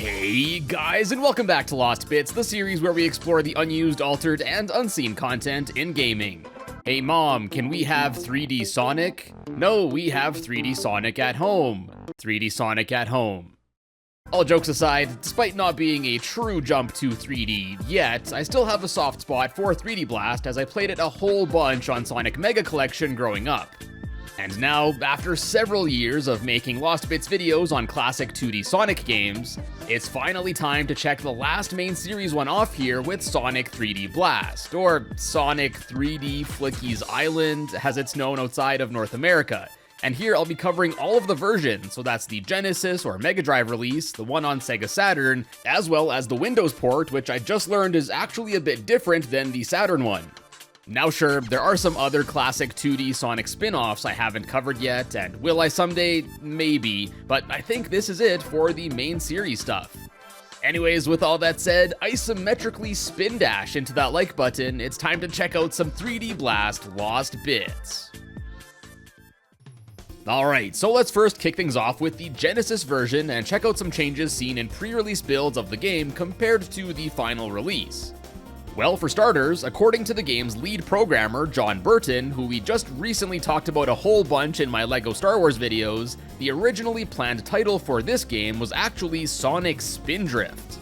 Hey guys, and welcome back to Lost Bits, the series where we explore the unused, altered, and unseen content in gaming. Hey mom, can we have 3D Sonic? No, we have 3D Sonic at home. 3D Sonic at home. All jokes aside, despite not being a true jump to 3D yet, I still have a soft spot for 3D Blast as I played it a whole bunch on Sonic Mega Collection growing up. And now, after several years of making Lost Bits videos on classic 2D Sonic games, it's finally time to check the last main series one off here with Sonic 3D Blast, or Sonic 3D Flicky's Island as it's known outside of North America. And here I'll be covering all of the versions, so that's the Genesis or Mega Drive release, the one on SEGA Saturn, as well as the Windows port, which I just learned is actually a bit different than the Saturn one. Now sure, there are some other classic 2D Sonic spin-offs I haven't covered yet, and will I someday? Maybe, but I think this is it for the main series stuff. Anyways, with all that said, isometrically spin dash into that like button, it's time to check out some 3D Blast Lost Bits. Alright, so let's first kick things off with the Genesis version and check out some changes seen in pre-release builds of the game compared to the final release. Well, for starters, according to the game's lead programmer, John Burton, who we just recently talked about a whole bunch in my LEGO Star Wars videos, the originally planned title for this game was actually Sonic Spindrift.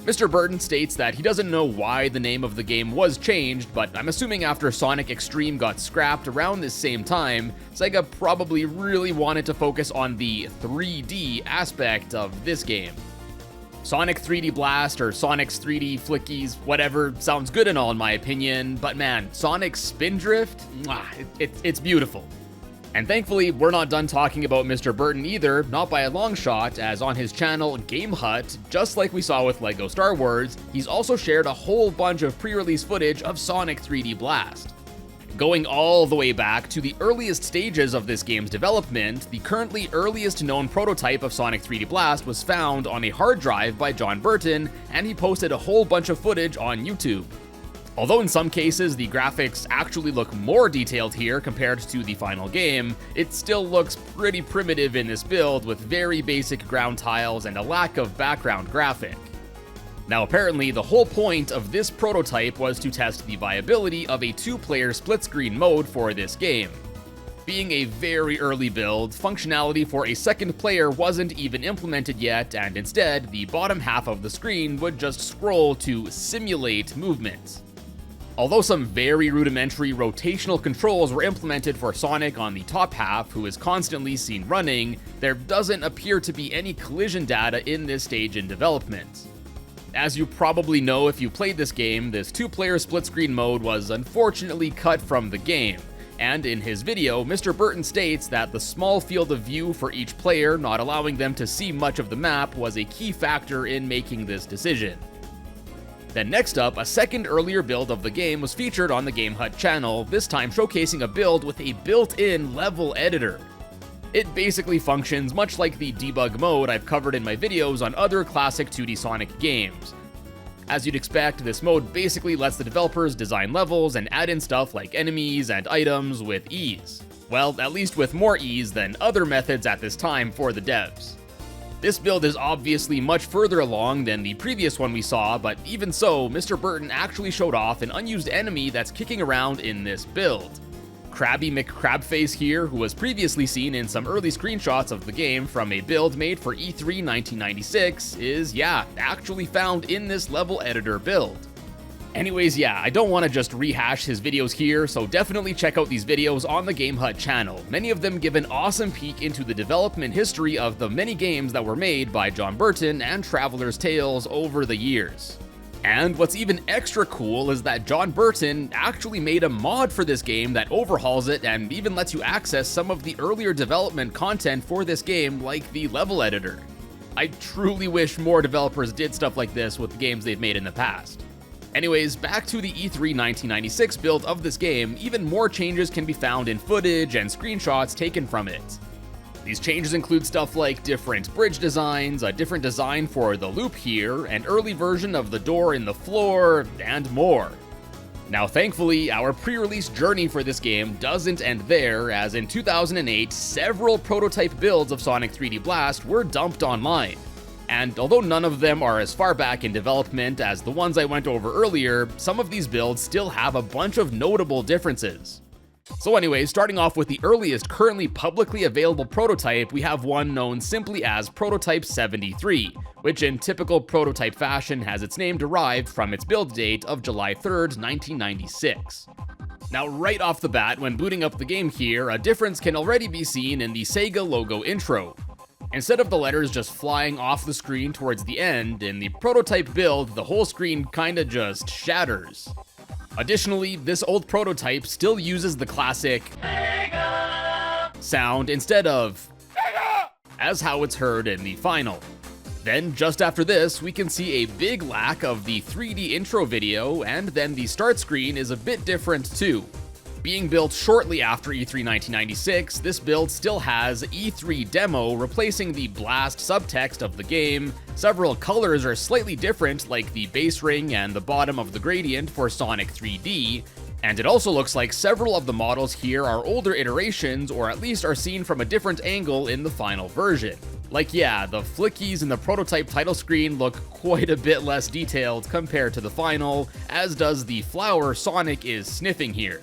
Mr. Burton states that he doesn't know why the name of the game was changed, but I'm assuming after Sonic Extreme got scrapped around this same time, SEGA probably really wanted to focus on the 3D aspect of this game. Sonic 3D Blast or Sonic's 3D Flickies, whatever, sounds good and all in my opinion, but man, Sonic Spindrift? It's beautiful. And thankfully, we're not done talking about Mr. Burton either, not by a long shot, as on his channel Game Hut, just like we saw with LEGO Star Wars, he's also shared a whole bunch of pre-release footage of Sonic 3D Blast. Going all the way back to the earliest stages of this game's development, the currently earliest known prototype of Sonic 3D Blast was found on a hard drive by John Burton, and he posted a whole bunch of footage on YouTube. Although in some cases the graphics actually look more detailed here compared to the final game, it still looks pretty primitive in this build with very basic ground tiles and a lack of background graphic. Now apparently the whole point of this prototype was to test the viability of a two-player split-screen mode for this game. Being a very early build, functionality for a second player wasn't even implemented yet, and instead the bottom half of the screen would just scroll to simulate movement. Although some very rudimentary rotational controls were implemented for Sonic on the top half, who is constantly seen running, there doesn't appear to be any collision data in this stage in development. As you probably know if you played this game, this two-player split-screen mode was unfortunately cut from the game, and in his video, Mr. Burton states that the small field of view for each player, not allowing them to see much of the map, was a key factor in making this decision. Then next up, a second earlier build of the game was featured on the Game Hut channel, this time showcasing a build with a built-in level editor. It basically functions much like the debug mode I've covered in my videos on other classic 2D Sonic games. As you'd expect, this mode basically lets the developers design levels and add in stuff like enemies and items with ease. Well, at least with more ease than other methods at this time for the devs. This build is obviously much further along than the previous one we saw, but even so, Mr. Burton actually showed off an unused enemy that's kicking around in this build. Krabby McCrabface here, who was previously seen in some early screenshots of the game from a build made for E3 1996, is, actually found in this level editor build. Anyways, I don't want to just rehash his videos here, so definitely check out these videos on the Game Hut channel. Many of them give an awesome peek into the development history of the many games that were made by John Burton and Traveler's Tales over the years. And what's even extra cool is that John Burton actually made a mod for this game that overhauls it and even lets you access some of the earlier development content for this game, like the level editor. I truly wish more developers did stuff like this with the games they've made in the past. Anyways, back to the E3 1996 build of this game, even more changes can be found in footage and screenshots taken from it. These changes include stuff like different bridge designs, a different design for the loop here, an early version of the door in the floor, and more. Now thankfully, our pre-release journey for this game doesn't end there, as in 2008, several prototype builds of Sonic 3D Blast were dumped online. And although none of them are as far back in development as the ones I went over earlier, some of these builds still have a bunch of notable differences. So anyway, starting off with the earliest currently publicly available prototype, we have one known simply as Prototype 73, which in typical prototype fashion has its name derived from its build date of July 3rd, 1996. Now right off the bat, when booting up the game here, a difference can already be seen in the SEGA logo intro. Instead of the letters just flying off the screen towards the end, in the prototype build, the whole screen kinda just shatters. Additionally, this old prototype still uses the classic sound instead of as how it's heard in the final. Then, just after this, we can see a big lack of the 3D intro video, and then the start screen is a bit different too. Being built shortly after E3 1996, this build still has E3 demo replacing the blast subtext of the game. Several colors are slightly different, like the base ring and the bottom of the gradient for Sonic 3D, and it also looks like several of the models here are older iterations, or at least are seen from a different angle in the final version. Like yeah, the flickies in the prototype title screen look quite a bit less detailed compared to the final, as does the flower Sonic is sniffing here.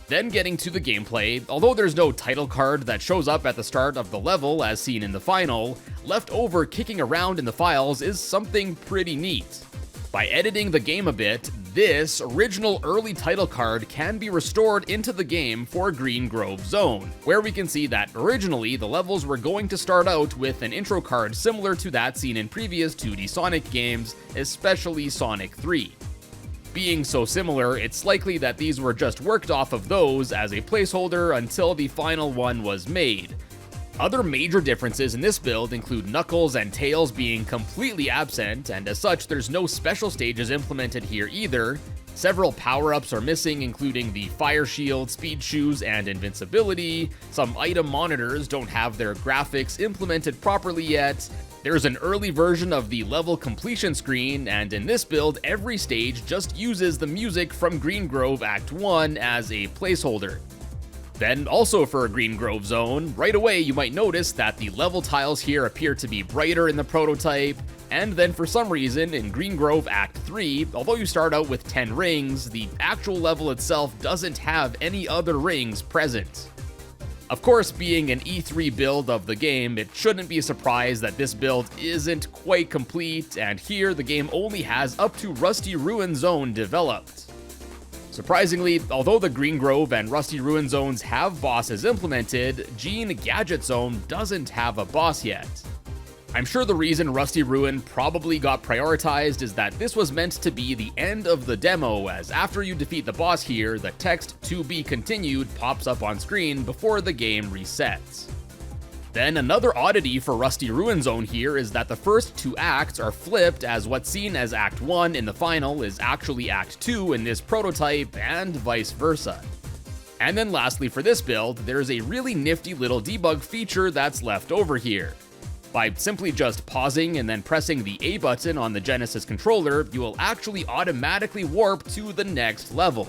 Then getting to the gameplay, although there's no title card that shows up at the start of the level as seen in the final, left over kicking around in the files is something pretty neat. By editing the game a bit, this original early title card can be restored into the game for Green Grove Zone, where we can see that originally the levels were going to start out with an intro card similar to that seen in previous 2D Sonic games, especially Sonic 3. Being so similar, it's likely that these were just worked off of those as a placeholder until the final one was made. Other major differences in this build include Knuckles and Tails being completely absent, and as such there's no special stages implemented here either. Several power-ups are missing, including the Fire Shield, Speed Shoes, and Invincibility. Some item monitors don't have their graphics implemented properly yet. There's an early version of the level completion screen, and in this build, every stage just uses the music from Green Grove Act 1 as a placeholder. Then, also for a Green Grove Zone, right away you might notice that the level tiles here appear to be brighter in the prototype, and then for some reason, in Green Grove Act 3, although you start out with 10 rings, the actual level itself doesn't have any other rings present. Of course, being an E3 build of the game, it shouldn't be a surprise that this build isn't quite complete, and here the game only has up to Rusty Ruin Zone developed. Surprisingly, although the Green Grove and Rusty Ruin zones have bosses implemented, Gene Gadget Zone doesn't have a boss yet. I'm sure the reason Rusty Ruin probably got prioritized is that this was meant to be the end of the demo, as after you defeat the boss here, the text "to be continued" pops up on screen before the game resets. Then another oddity for Rusty Ruin Zone here is that the first two acts are flipped, as what's seen as Act 1 in the final is actually Act 2 in this prototype, and vice versa. And then lastly for this build, there's a really nifty little debug feature that's left over here. By simply just pausing and then pressing the A button on the Genesis controller, you will actually automatically warp to the next level.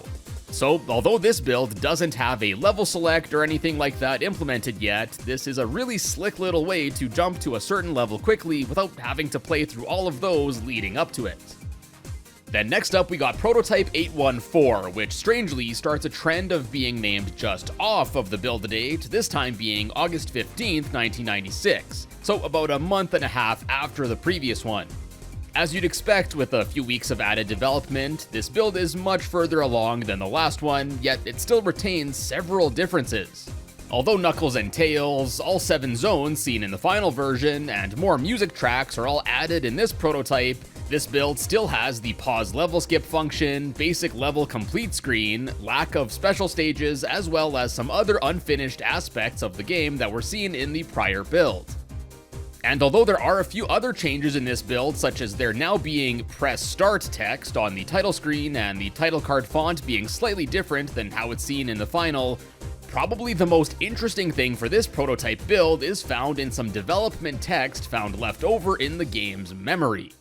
So, although this build doesn't have a level select or anything like that implemented yet, this is a really slick little way to jump to a certain level quickly without having to play through all of those leading up to it. Then next up we got Prototype 814, which strangely starts a trend of being named just off of the build date, this time being August 15th, 1996, so about a month and a half after the previous one. As you'd expect with a few weeks of added development, this build is much further along than the last one, yet it still retains several differences. Although Knuckles and Tails, all 7 zones seen in the final version, and more music tracks are all added in this prototype, this build still has the pause level skip function, basic level complete screen, lack of special stages, as well as some other unfinished aspects of the game that were seen in the prior build. And although there are a few other changes in this build, such as there now being press start text on the title screen and the title card font being slightly different than how it's seen in the final, probably the most interesting thing for this prototype build is found in some development text found left over in the game's memory.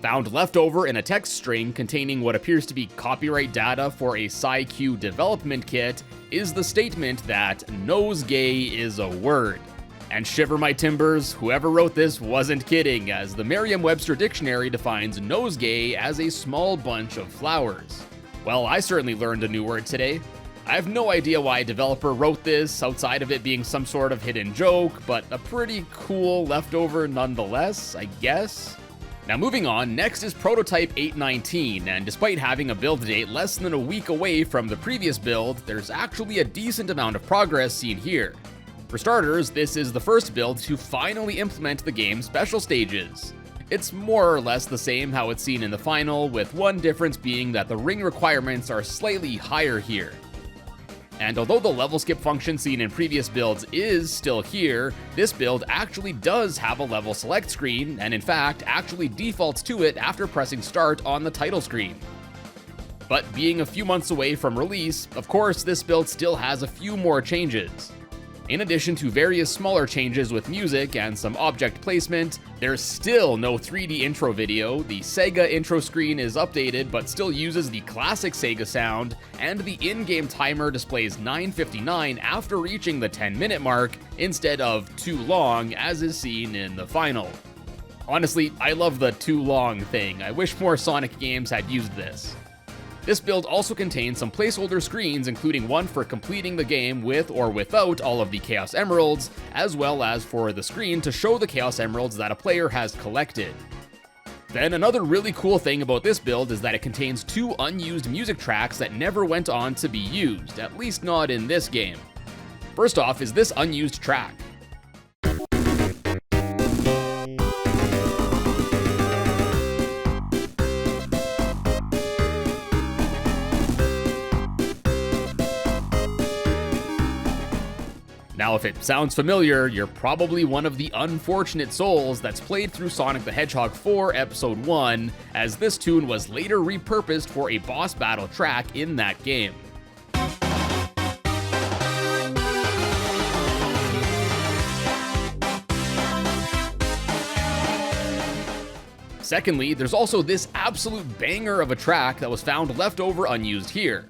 Found left over in a text string containing what appears to be copyright data for a SciQ development kit is the statement that "nosegay is a word." And shiver my timbers, whoever wrote this wasn't kidding, as the Merriam-Webster dictionary defines nosegay as a small bunch of flowers. Well, I certainly learned a new word today. I have no idea why a developer wrote this, outside of it being some sort of hidden joke, but a pretty cool leftover nonetheless, I guess. Now moving on, next is Prototype 819, and despite having a build date less than a week away from the previous build, there's actually a decent amount of progress seen here. For starters, this is the first build to finally implement the game's special stages. It's more or less the same how it's seen in the final, with one difference being that the ring requirements are slightly higher here. And although the level skip function seen in previous builds is still here, this build actually does have a level select screen, and in fact actually defaults to it after pressing start on the title screen. But being a few months away from release, of course this build still has a few more changes. In addition to various smaller changes with music and some object placement, there's still no 3D intro video, the SEGA intro screen is updated but still uses the classic SEGA sound, and the in-game timer displays 9:59 after reaching the 10-minute mark instead of too long as is seen in the final. Honestly, I love the too long thing. I wish more Sonic games had used this. This build also contains some placeholder screens, including one for completing the game with or without all of the Chaos Emeralds, as well as for the screen to show the Chaos Emeralds that a player has collected. Then another really cool thing about this build is that it contains 2 unused music tracks that never went on to be used, at least not in this game. First off is this unused track. Now, if it sounds familiar, you're probably one of the unfortunate souls that's played through Sonic the Hedgehog 4 Episode 1, as this tune was later repurposed for a boss battle track in that game. Secondly, there's also this absolute banger of a track that was found left over unused here.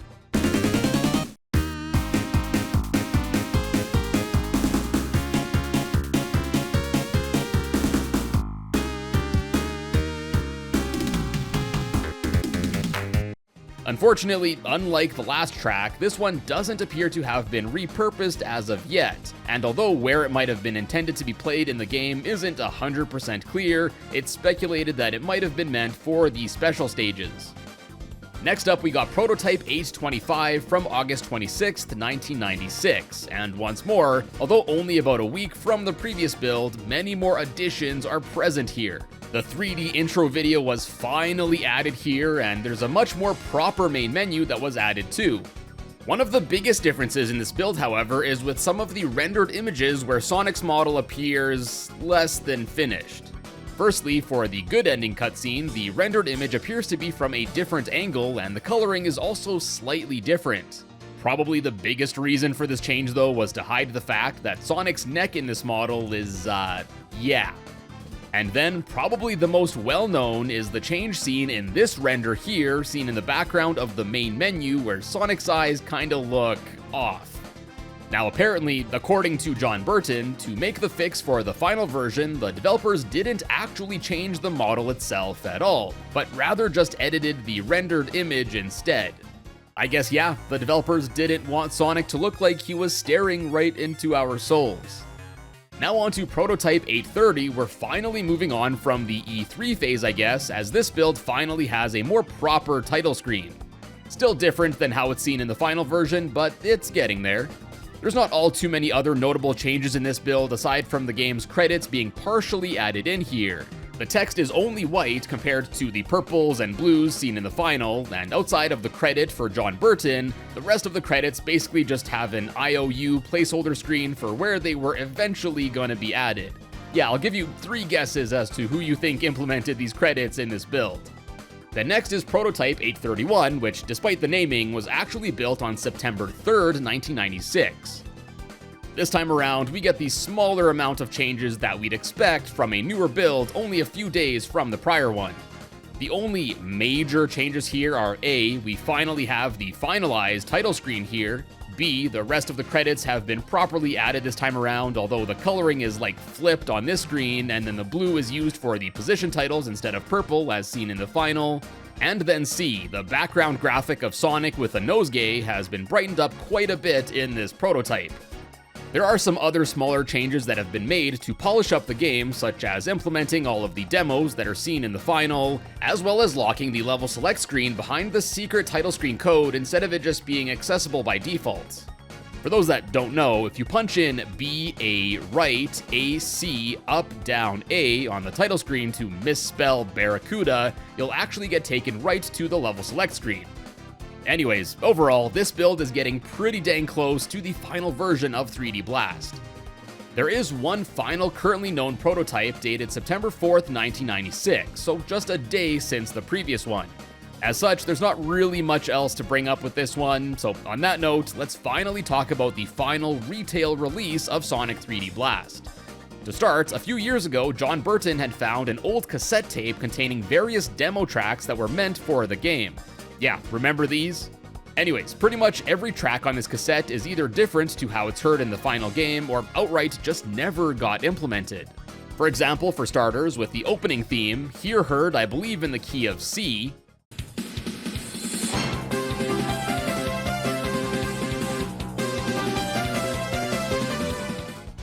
Unfortunately, unlike the last track, this one doesn't appear to have been repurposed as of yet, and although where it might have been intended to be played in the game isn't 100% clear, it's speculated that it might have been meant for the special stages. Next up, we got Prototype 825 from August 26th, 1996, and once more, although only about a week from the previous build, many more additions are present here. The 3D intro video was finally added here, and there's a much more proper main menu that was added too. One of the biggest differences in this build, however, is with some of the rendered images where Sonic's model appears less than finished. Firstly, for the good ending cutscene, the rendered image appears to be from a different angle, and the coloring is also slightly different. Probably the biggest reason for this change, though, was to hide the fact that Sonic's neck in this model is, yeah. And then, probably the most well-known is the change seen in this render here, seen in the background of the main menu, where Sonic's eyes kinda look off. Now apparently, according to John Burton, to make the fix for the final version, the developers didn't actually change the model itself at all, but rather just edited the rendered image instead. I guess yeah, the developers didn't want Sonic to look like he was staring right into our souls. Now on to Prototype 830, we're finally moving on from the E3 phase, I guess, as this build finally has a more proper title screen. Still different than how it's seen in the final version, but it's getting there. There's not all too many other notable changes in this build aside from the game's credits being partially added in here. The text is only white compared to the purples and blues seen in the final, and outside of the credit for John Burton, the rest of the credits basically just have an IOU placeholder screen for where they were eventually gonna be added. Yeah, I'll give you 3 guesses as to who you think implemented these credits in this build. Then next is Prototype 831, which despite the naming was actually built on September 3rd, 1996. This time around, we get the smaller amount of changes that we'd expect from a newer build only a few days from the prior one. The only major changes here are A, we finally have the finalized title screen here, B, the rest of the credits have been properly added this time around, although the coloring is like flipped on this screen, and then the blue is used for the position titles instead of purple as seen in the final. And then C, the background graphic of Sonic with a nosegay has been brightened up quite a bit in this prototype. There are some other smaller changes that have been made to polish up the game, such as implementing all of the demos that are seen in the final, as well as locking the level select screen behind the secret title screen code instead of it just being accessible by default. For those that don't know, if you punch in B, A, right, A, C, up, down, A on the title screen to misspell Barracuda, you'll actually get taken right to the level select screen. Anyways, overall, this build is getting pretty dang close to the final version of 3D Blast. There is one final currently known prototype dated September 4th, 1996, so just a day since the previous one. As such, there's not really much else to bring up with this one, so on that note, let's finally talk about the final retail release of Sonic 3D Blast. To start, a few years ago, John Burton had found an old cassette tape containing various demo tracks that were meant for the game. Yeah, remember these? Anyways, pretty much every track on this cassette is either different to how it's heard in the final game or outright just never got implemented. For example, for starters, with the opening theme, here heard I believe in the key of C,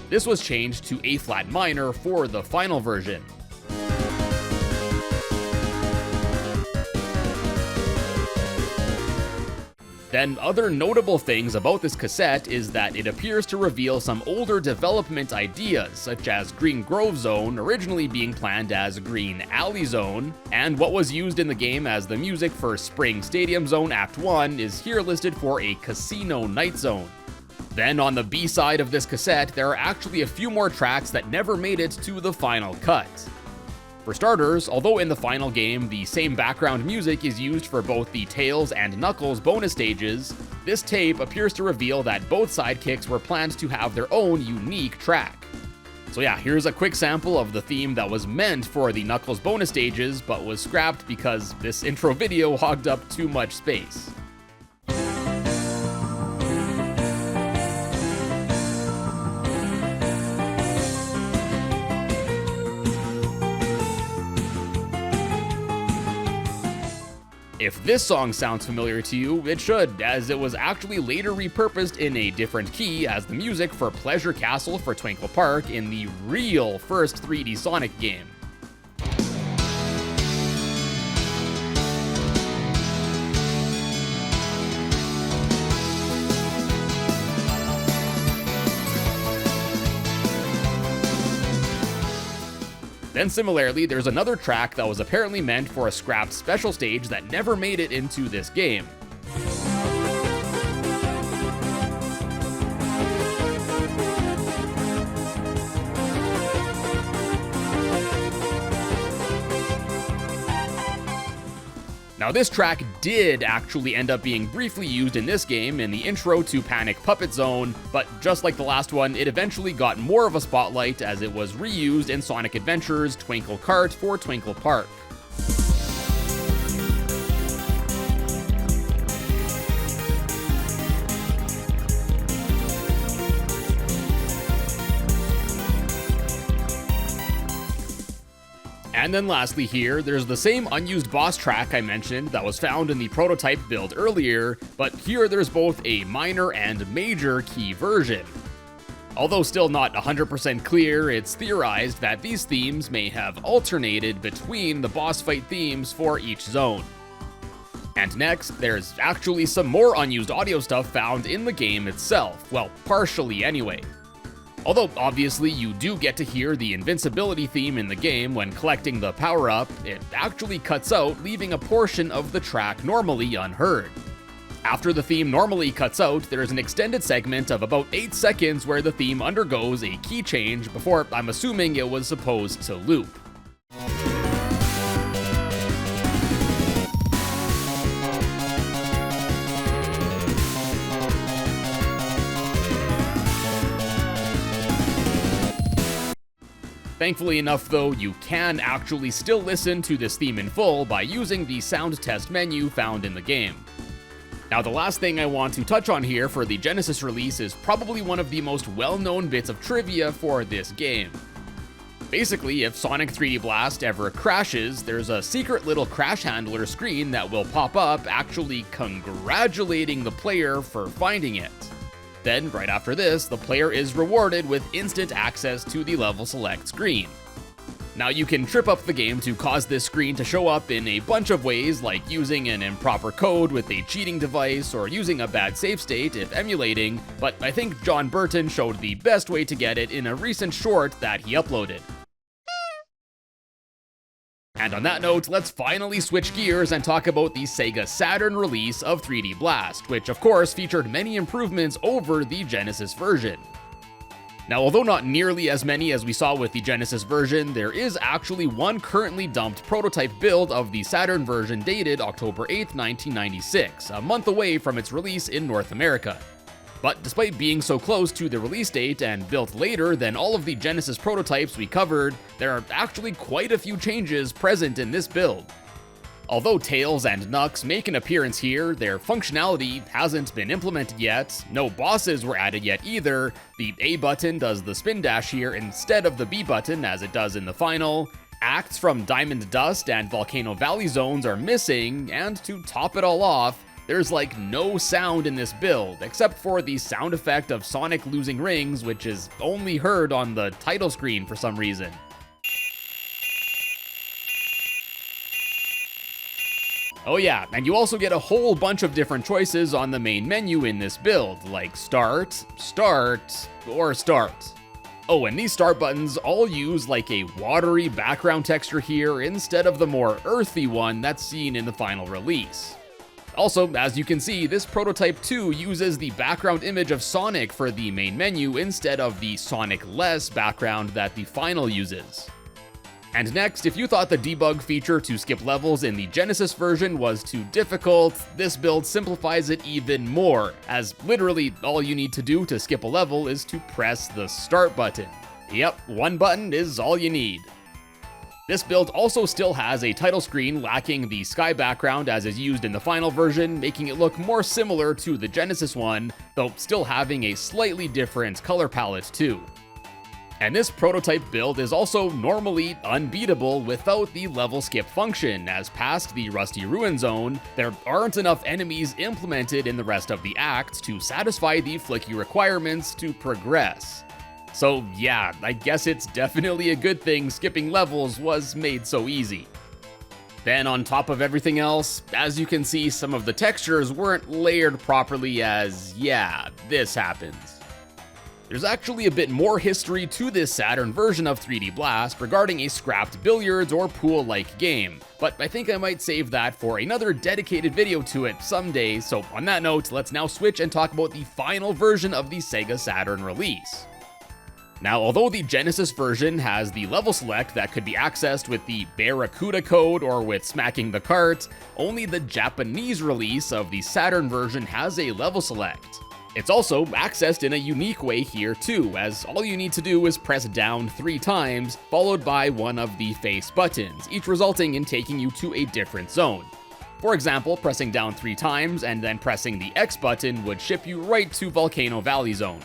this was changed to A flat minor for the final version. Then other notable things about this cassette is that it appears to reveal some older development ideas, such as Green Grove Zone originally being planned as Green Alley Zone, and what was used in the game as the music for Spring Stadium Zone Act 1 is here listed for a Casino Night Zone. Then on the B side of this cassette, there are actually a few more tracks that never made it to the final cut. For starters, although in the final game the same background music is used for both the Tails and Knuckles bonus stages, this tape appears to reveal that both sidekicks were planned to have their own unique track. So yeah, here's a quick sample of the theme that was meant for the Knuckles bonus stages, but was scrapped because this intro video hogged up too much space. If this song sounds familiar to you, it should, as it was actually later repurposed in a different key as the music for Pleasure Castle for Twinkle Park in the real first 3D Sonic game. Then similarly, there's another track that was apparently meant for a scrapped special stage that never made it into this game. Now this track did actually end up being briefly used in this game in the intro to Panic Puppet Zone, but just like the last one, it eventually got more of a spotlight as it was reused in Sonic Adventure's Twinkle Kart for Twinkle Park. And then lastly here, there's the same unused boss track I mentioned that was found in the prototype build earlier, but here there's both a minor and major key version. Although still not 100% clear, it's theorized that these themes may have alternated between the boss fight themes for each zone. And next, there's actually some more unused audio stuff found in the game itself, well, partially anyway. Although obviously you do get to hear the Invincibility theme in the game when collecting the power-up, it actually cuts out, leaving a portion of the track normally unheard. After the theme normally cuts out, there's an extended segment of about 8 seconds where the theme undergoes a key change before I'm assuming it was supposed to loop. Thankfully enough though, you can actually still listen to this theme in full by using the sound test menu found in the game. Now, the last thing I want to touch on here for the Genesis release is probably one of the most well-known bits of trivia for this game. Basically, if Sonic 3D Blast ever crashes, there's a secret little crash handler screen that will pop up actually congratulating the player for finding it. Then, right after this, the player is rewarded with instant access to the level select screen. Now, you can trip up the game to cause this screen to show up in a bunch of ways, like using an improper code with a cheating device or using a bad save state if emulating, but I think John Burton showed the best way to get it in a recent short that he uploaded. And on that note, let's finally switch gears and talk about the SEGA Saturn release of 3D Blast, which of course featured many improvements over the Genesis version. Now, although not nearly as many as we saw with the Genesis version, there is actually one currently dumped prototype build of the Saturn version dated October 8th, 1996, a month away from its release in North America. But despite being so close to the release date and built later than all of the Genesis prototypes we covered, there are actually quite a few changes present in this build. Although Tails and Knucks make an appearance here, their functionality hasn't been implemented yet, no bosses were added yet either, the A button does the spin dash here instead of the B button as it does in the final, acts from Diamond Dust and Volcano Valley zones are missing, and to top it all off, there's like no sound in this build, except for the sound effect of Sonic losing rings, which is only heard on the title screen for some reason. Oh yeah, and you also get a whole bunch of different choices on the main menu in this build, like Start, Start, or Start. Oh, and these start buttons all use like a watery background texture here instead of the more earthy one that's seen in the final release. Also, as you can see, this prototype 2 uses the background image of Sonic for the main menu instead of the Sonic-less background that the final uses. And next, if you thought the debug feature to skip levels in the Genesis version was too difficult, this build simplifies it even more, as literally all you need to do to skip a level is to press the start button. Yep, one button is all you need. This build also still has a title screen lacking the sky background as is used in the final version, making it look more similar to the Genesis one, though still having a slightly different color palette too. And this prototype build is also normally unbeatable without the level skip function, as past the Rusty Ruin Zone, there aren't enough enemies implemented in the rest of the act to satisfy the flicky requirements to progress. So yeah, I guess it's definitely a good thing skipping levels was made so easy. Then on top of everything else, as you can see, some of the textures weren't layered properly as, yeah, this happens. There's actually a bit more history to this Saturn version of 3D Blast regarding a scrapped billiards or pool-like game, but I think I might save that for another dedicated video to it someday, so on that note, let's now switch and talk about the final version of the SEGA Saturn release. Now, although the Genesis version has the level select that could be accessed with the Barracuda code or with smacking the cart, only the Japanese release of the Saturn version has a level select. It's also accessed in a unique way here too, as all you need to do is press down 3 times, followed by one of the face buttons, each resulting in taking you to a different zone. For example, pressing down 3 times and then pressing the X button would ship you right to Volcano Valley Zone.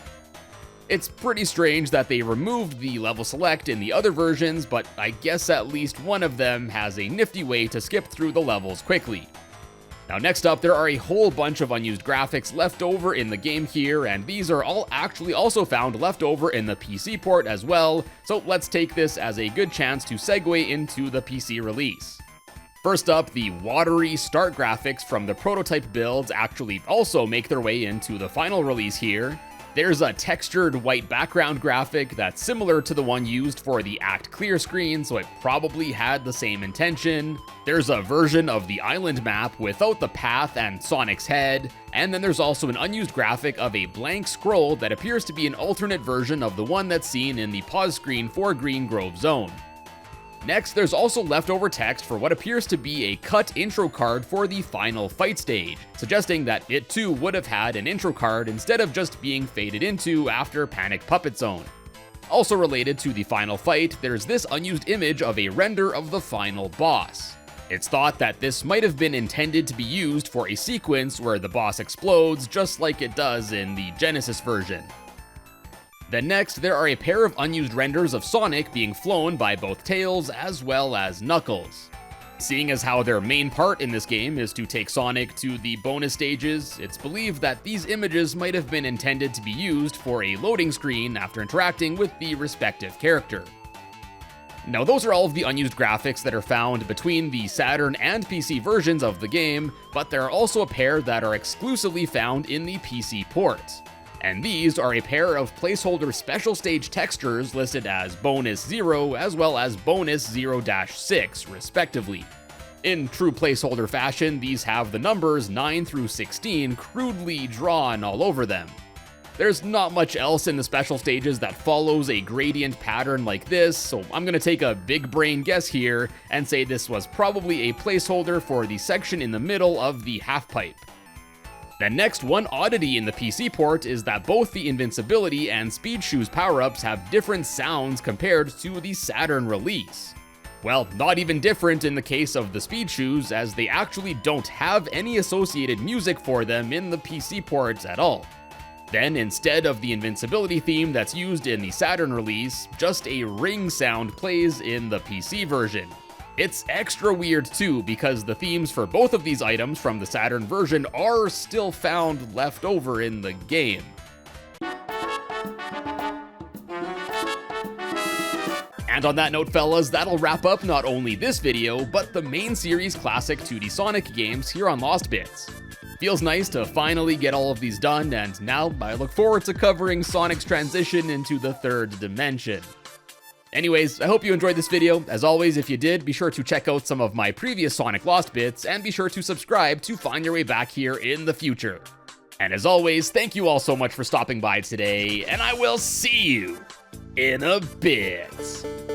It's pretty strange that they removed the level select in the other versions, but I guess at least one of them has a nifty way to skip through the levels quickly. Now next up, there are a whole bunch of unused graphics left over in the game here, and these are all actually also found left over in the PC port as well, so let's take this as a good chance to segue into the PC release. First up, the watery start graphics from the prototype builds actually also make their way into the final release here. There's a textured white background graphic that's similar to the one used for the Act Clear screen, so it probably had the same intention. There's a version of the island map without the path and Sonic's head, and then there's also an unused graphic of a blank scroll that appears to be an alternate version of the one that's seen in the pause screen for Green Grove Zone. Next, there's also leftover text for what appears to be a cut intro card for the final fight stage, suggesting that it too would have had an intro card instead of just being faded into after Panic Puppet Zone. Also related to the final fight, there's this unused image of a render of the final boss. It's thought that this might have been intended to be used for a sequence where the boss explodes just like it does in the Genesis version. Then next, there are a pair of unused renders of Sonic being flown by both Tails as well as Knuckles. Seeing as how their main part in this game is to take Sonic to the bonus stages, it's believed that these images might have been intended to be used for a loading screen after interacting with the respective character. Now, those are all of the unused graphics that are found between the Saturn and PC versions of the game, but there are also a pair that are exclusively found in the PC port. And these are a pair of placeholder special stage textures listed as Bonus 0 as well as Bonus 0-6, respectively. In true placeholder fashion, these have the numbers 9 through 16 crudely drawn all over them. There's not much else in the special stages that follows a gradient pattern like this, so I'm gonna take a big brain guess here and say this was probably a placeholder for the section in the middle of the half pipe. Then next, one oddity in the PC port is that both the Invincibility and Speed Shoes power-ups have different sounds compared to the Saturn release. Well, not even different in the case of the Speed Shoes, as they actually don't have any associated music for them in the PC ports at all. Then, instead of the Invincibility theme that's used in the Saturn release, just a ring sound plays in the PC version. It's extra weird too, because the themes for both of these items from the Saturn version are still found left over in the game. And on that note, fellas, that'll wrap up not only this video, but the main series classic 2D Sonic games here on Lost Bits. Feels nice to finally get all of these done, and now I look forward to covering Sonic's transition into the third dimension. Anyways, I hope you enjoyed this video. As always, if you did, be sure to check out some of my previous Sonic Lost Bits, and be sure to subscribe to find your way back here in the future. And as always, thank you all so much for stopping by today, and I will see you in a bit.